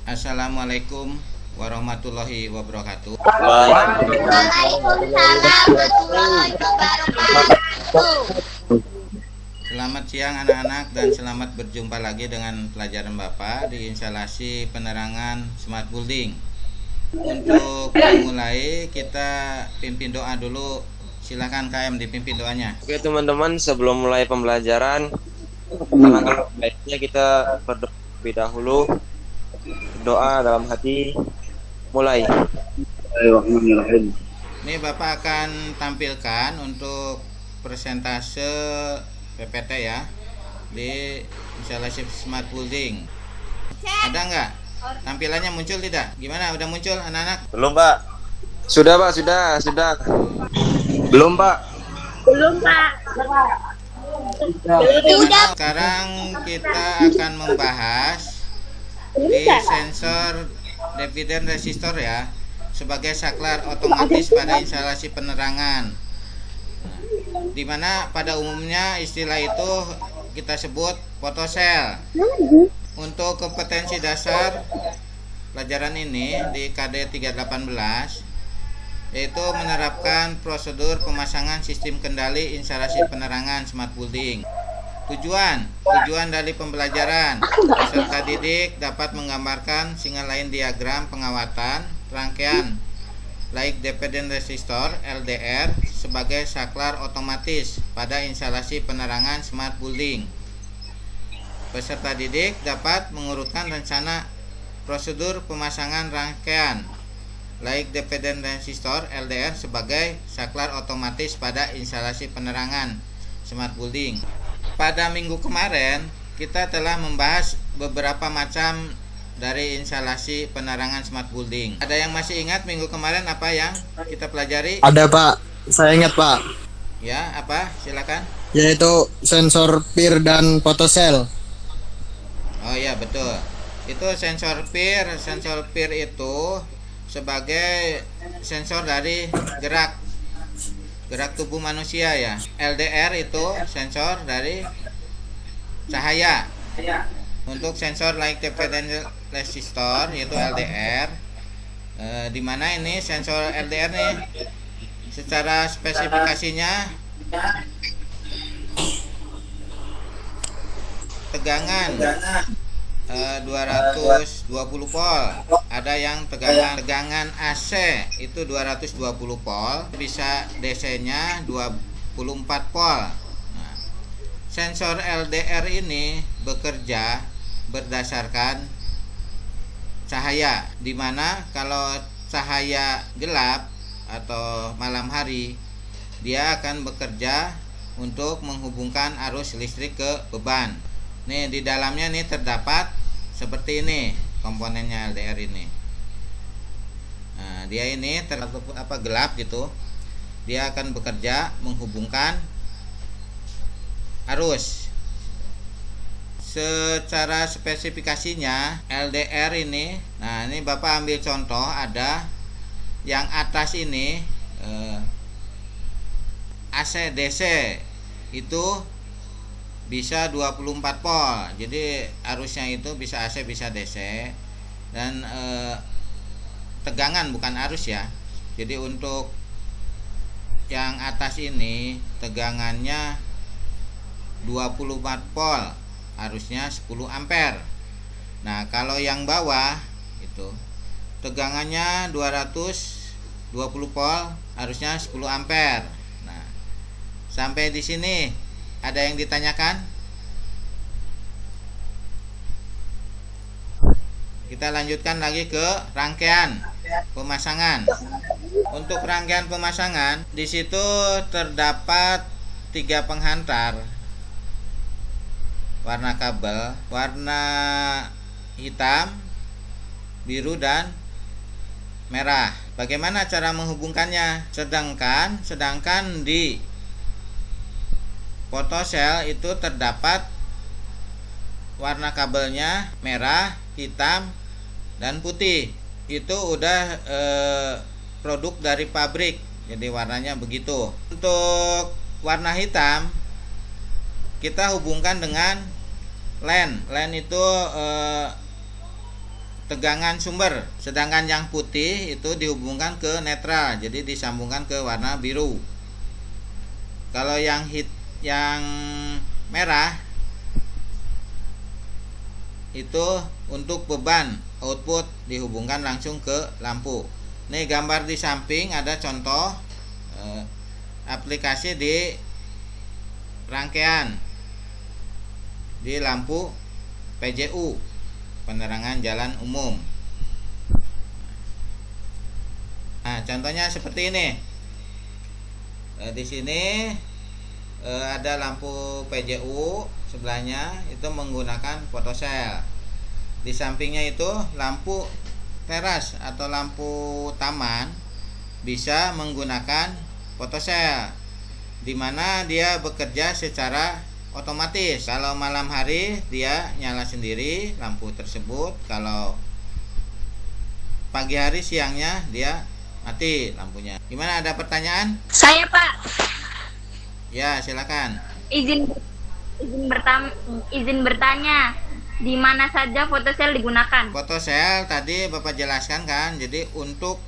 Assalamualaikum warahmatullahi wabarakatuh. Waalaikumsalam warahmatullahi wabarakatuh. Selamat siang anak-anak dan selamat berjumpa lagi dengan pelajaran Bapak di instalasi penerangan Smart Building. Untuk memulai kita pimpin doa dulu. Silakan KM dipimpin doanya. Oke teman-teman, sebelum mulai pembelajaran, alangkah baiknya kita berdoa terlebih dahulu. Doa dalam hati, mulai. Ini Bapak akan tampilkan untuk persentase PPT ya di instalasi Smart Building. Ada nggak? Tampilannya muncul tidak? Gimana? Udah muncul anak-anak? Belum Pak. Sudah Pak, sudah. Belum Pak. Sekarang kita akan membahas di sensor dividen resistor ya sebagai saklar otomatis pada instalasi penerangan, dimana pada umumnya istilah itu kita sebut photocell. Untuk kompetensi dasar pelajaran ini di KD 318 yaitu menerapkan prosedur pemasangan sistem kendali instalasi penerangan Smart Building. Tujuan dari pembelajaran, peserta didik dapat menggambarkan single line diagram pengawatan rangkaian light dependent resistor LDR sebagai saklar otomatis pada instalasi penerangan Smart Building. Peserta didik dapat mengurutkan rencana prosedur pemasangan rangkaian light dependent resistor LDR sebagai saklar otomatis pada instalasi penerangan Smart Building. Pada minggu kemarin kita telah membahas beberapa macam dari instalasi penerangan Smart Building. Ada yang masih ingat minggu kemarin apa yang kita pelajari? Ada Pak, saya ingat Pak. Ya, apa? Silakan. Yaitu sensor PIR dan photocell. Oh iya betul. Itu sensor PIR. Sensor PIR itu sebagai sensor dari gerak tubuh manusia ya. LDR itu sensor dari cahaya. Untuk sensor light dependent resistor yaitu LDR, di mana ini sensor LDR nih secara spesifikasinya tegangan 220 volt. Ada yang tegangan AC itu 220 volt, bisa DC-nya 24 volt. Nah, sensor LDR ini bekerja berdasarkan cahaya, dimana kalau cahaya gelap atau malam hari dia akan bekerja untuk menghubungkan arus listrik ke beban. Nih di dalamnya nih terdapat seperti ini komponennya LDR ini. Nah, dia ini gelap gitu. Dia akan bekerja menghubungkan arus. Secara spesifikasinya LDR ini, nah ini Bapak ambil contoh, ada yang atas ini AC DC itu bisa 24 volt. Jadi arusnya itu bisa AC bisa DC. Dan tegangan bukan arus ya. Jadi untuk yang atas ini tegangannya 24 volt, arusnya 10 ampere. Nah, kalau yang bawah itu tegangannya 220 volt, arusnya 10 ampere. Nah, sampai di sini ada yang ditanyakan? Kita lanjutkan lagi ke rangkaian pemasangan. Untuk rangkaian pemasangan, di situ terdapat 3 penghantar warna kabel, warna hitam, biru dan merah. Bagaimana cara menghubungkannya? Sedangkan di photocell itu terdapat warna kabelnya merah, hitam, dan putih. Itu udah produk dari pabrik, jadi warnanya begitu. Untuk warna hitam kita hubungkan dengan LAN. LAN itu tegangan sumber, sedangkan yang putih itu dihubungkan ke netral, jadi disambungkan ke warna biru. Kalau yang merah itu untuk beban, output dihubungkan langsung ke lampu. Nih gambar di samping ada contoh aplikasi di rangkaian di lampu PJU, penerangan jalan umum. Nah, contohnya seperti ini. Di sini ada lampu PJU, sebelahnya itu menggunakan photocell. Di sampingnya itu lampu teras atau lampu taman bisa menggunakan photocell, di mana dia bekerja secara otomatis. Kalau malam hari dia nyala sendiri lampu tersebut, kalau pagi hari siangnya dia mati lampunya. Gimana, ada pertanyaan? Saya Pak, Ya, silakan. izin bertanya, di mana saja photocell digunakan? Photocell tadi Bapak jelaskan kan, jadi untuk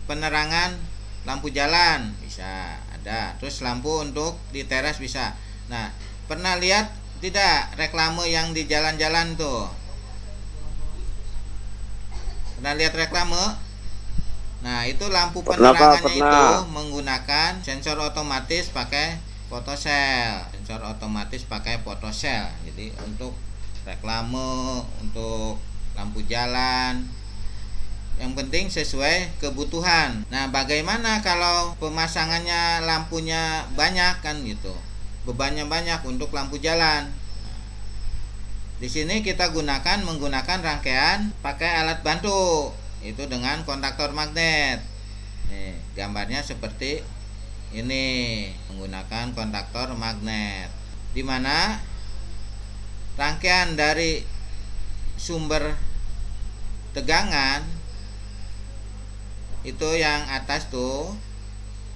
penerangan lampu jalan bisa ada, terus lampu untuk di teras bisa. Nah, pernah lihat tidak reklame yang di jalan-jalan tuh? Pernah lihat reklame? Nah, itu lampu penerangannya itu menggunakan sensor otomatis pakai photocell. Sensor otomatis pakai photocell. Jadi untuk reklame, untuk lampu jalan, yang penting sesuai kebutuhan. Nah, bagaimana kalau pemasangannya lampunya banyak kan gitu, bebannya banyak untuk lampu jalan. Di sini kita menggunakan rangkaian pakai alat bantu, itu dengan kontaktor magnet. Nih, gambarnya seperti ini, menggunakan kontaktor magnet, di mana rangkaian dari sumber tegangan itu yang atas tuh,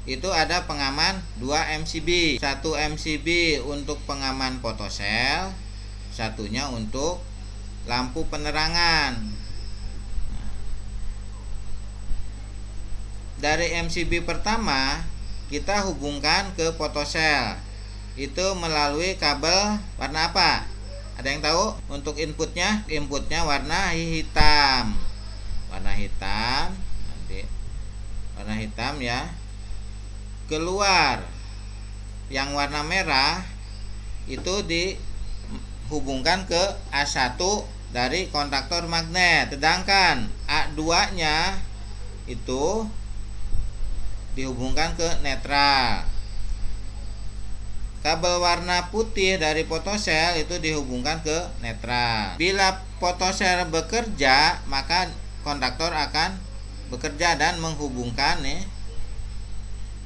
itu ada pengaman 2 MCB, 1 MCB untuk pengaman photocell, satunya untuk lampu penerangan. Dari MCB pertama kita hubungkan ke photocell itu melalui kabel warna apa? Ada yang tahu? Untuk inputnya warna hitam. Warna hitam, nanti warna hitam ya. Keluar yang warna merah itu dihubungkan ke A1 dari kontaktor magnet, sedangkan A2-nya itu dihubungkan ke netral. Kabel warna putih dari photocell itu dihubungkan ke netral. Bila photocell bekerja, maka kontaktor akan bekerja dan menghubungkan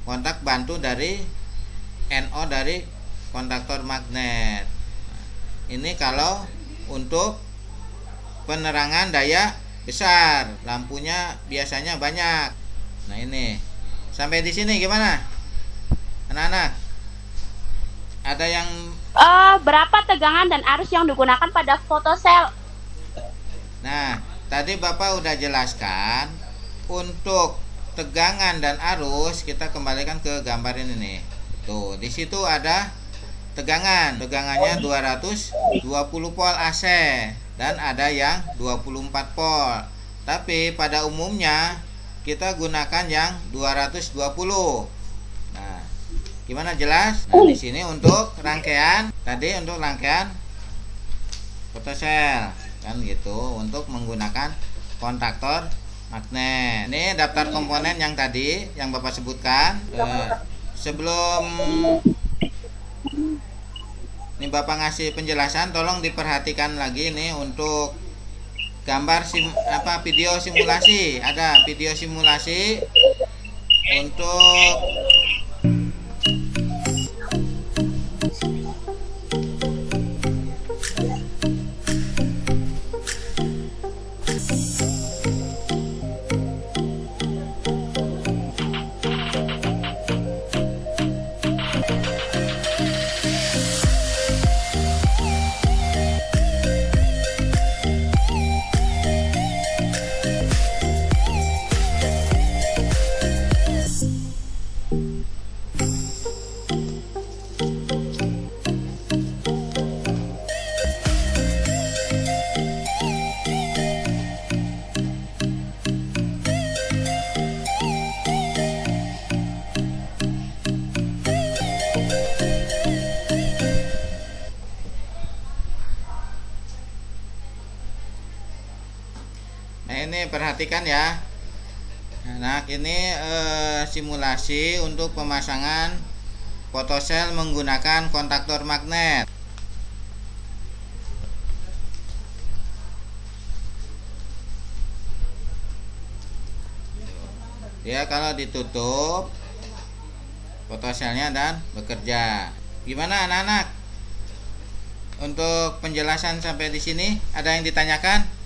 kontak bantu dari NO dari kontaktor magnet. Ini kalau untuk penerangan daya besar, lampunya biasanya banyak. Nah, ini sampai di sini gimana, anak-anak? Ada yang Berapa tegangan dan arus yang digunakan pada photocell? Nah, tadi Bapak udah jelaskan untuk tegangan dan arus. Kita kembalikan ke gambar ini nih. Tuh, di situ ada tegangannya 220 volt AC dan ada yang 24 volt. Tapi pada umumnya kita gunakan yang 220. Nah, gimana, jelas? Nah, di sini untuk rangkaian photocell kan gitu, untuk menggunakan kontaktor magnet. Ini daftar komponen yang tadi yang Bapak sebutkan. Sebelum ini Bapak ngasih penjelasan, tolong diperhatikan lagi nih untuk gambar video simulasi. Ada video simulasi untuk Nah, ini perhatikan ya. Nah, ini simulasi untuk pemasangan fotosel menggunakan kontaktor magnet. Dia kalau ditutup fotoselnya dan bekerja. Gimana anak-anak? Untuk penjelasan sampai di sini ada yang ditanyakan?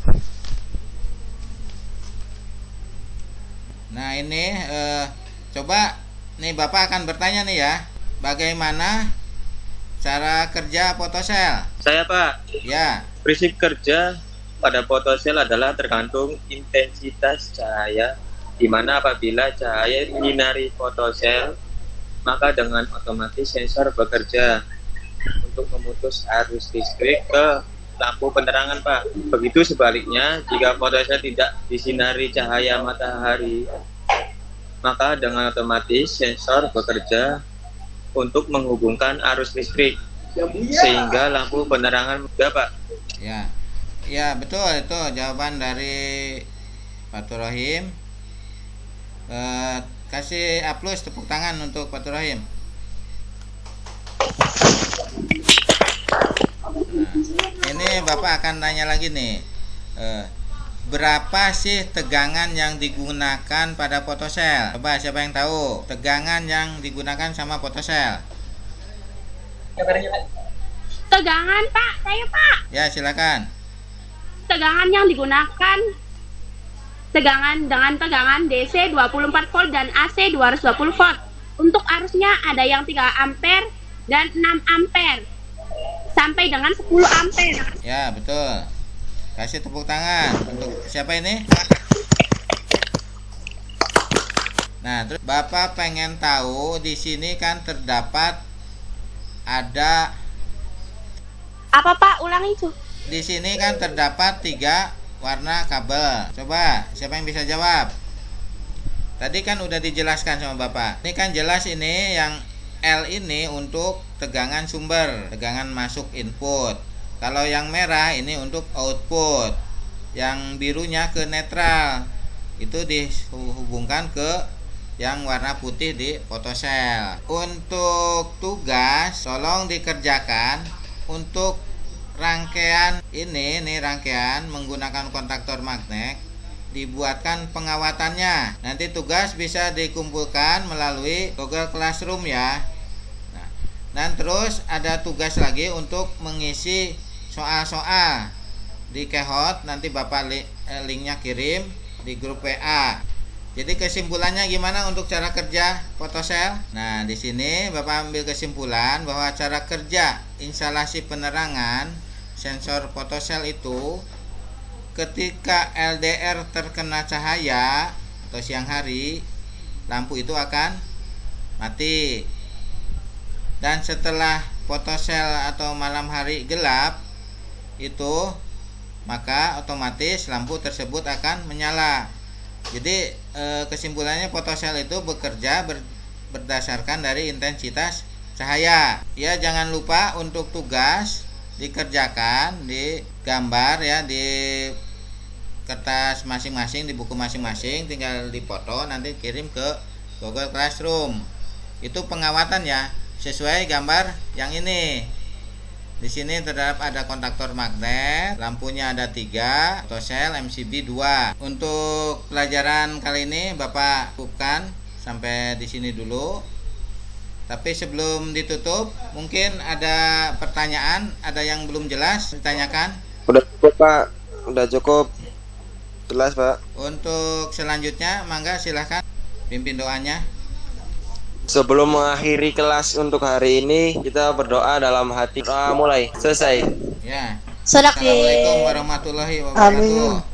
Nah, ini coba nih Bapak akan bertanya nih ya. Bagaimana cara kerja fotosel? Saya Pak, Ya. prinsip kerja pada fotosel adalah tergantung intensitas cahaya, di mana apabila cahaya menyinari fotosel, maka dengan otomatis sensor bekerja untuk memutus arus listrik ke lampu penerangan Pak. Begitu sebaliknya, jika fotosel tidak disinari cahaya matahari, maka dengan otomatis sensor bekerja untuk menghubungkan arus listrik sehingga lampu penerangan mudah Pak. Ya. Ya, betul, itu jawaban dari Fatur Rahim. Kasih A+ tepuk tangan untuk Fatur Rahim. Nah, ini Bapak akan tanya lagi nih. Berapa sih tegangan yang digunakan pada fotosel? Coba siapa yang tahu tegangan yang digunakan sama fotosel? Tegangan, Pak. Saya, Pak. Ya, silakan. Tegangan yang digunakan dengan tegangan DC 24 volt dan AC 220 volt. Untuk arusnya ada yang 3 ampere dan 6 ampere sampai dengan 10 ampere. Ya, betul. Kasih tepuk tangan untuk siapa ini? Nah, terus Bapak pengen tahu di sini kan terdapat ada Apa, Pak? Ulangi itu. di sini kan terdapat 3 warna kabel. Coba siapa yang bisa jawab? Tadi kan udah dijelaskan sama Bapak. Ini kan jelas ini yang L ini untuk tegangan sumber, tegangan masuk input. Kalau yang merah ini untuk output. Yang birunya ke netral. Itu dihubungkan ke yang warna putih di fotosel. Untuk tugas tolong dikerjakan untuk rangkaian ini nih, rangkaian menggunakan kontaktor magnet, dibuatkan pengawatannya. Nanti tugas bisa dikumpulkan melalui Google Classroom ya. Nah, dan terus ada tugas lagi untuk mengisi soal-soal di Kehot. Nanti Bapak linknya kirim di grup WA. Jadi kesimpulannya gimana untuk cara kerja fotosel? Nah, di sini Bapak ambil kesimpulan bahwa cara kerja instalasi penerangan sensor fotosel itu ketika LDR terkena cahaya atau siang hari, lampu itu akan mati. Dan setelah fotosel atau malam hari gelap itu, maka otomatis lampu tersebut akan menyala. Jadi kesimpulannya fotosel itu bekerja berdasarkan dari intensitas cahaya. Ya, jangan lupa untuk tugas dikerjakan di gambar ya, di kertas masing-masing, di buku masing-masing, tinggal dipoto nanti kirim ke Google Classroom. Itu pengawatan ya, sesuai gambar yang ini. Di sini terdapat ada kontaktor magnet, lampunya ada 3, fotosel MCB 2. Untuk pelajaran kali ini Bapak cukupkan sampai di sini dulu. Tapi sebelum ditutup, mungkin ada pertanyaan, ada yang belum jelas ditanyakan? Udah cukup Pak, udah cukup. Jelas Pak. Untuk selanjutnya, mangga silahkan pimpin doanya. Sebelum mengakhiri kelas untuk hari ini, kita berdoa dalam hati. Mulai, selesai. Ya. Sedang Assalamualaikum warahmatullahi wabarakatuh.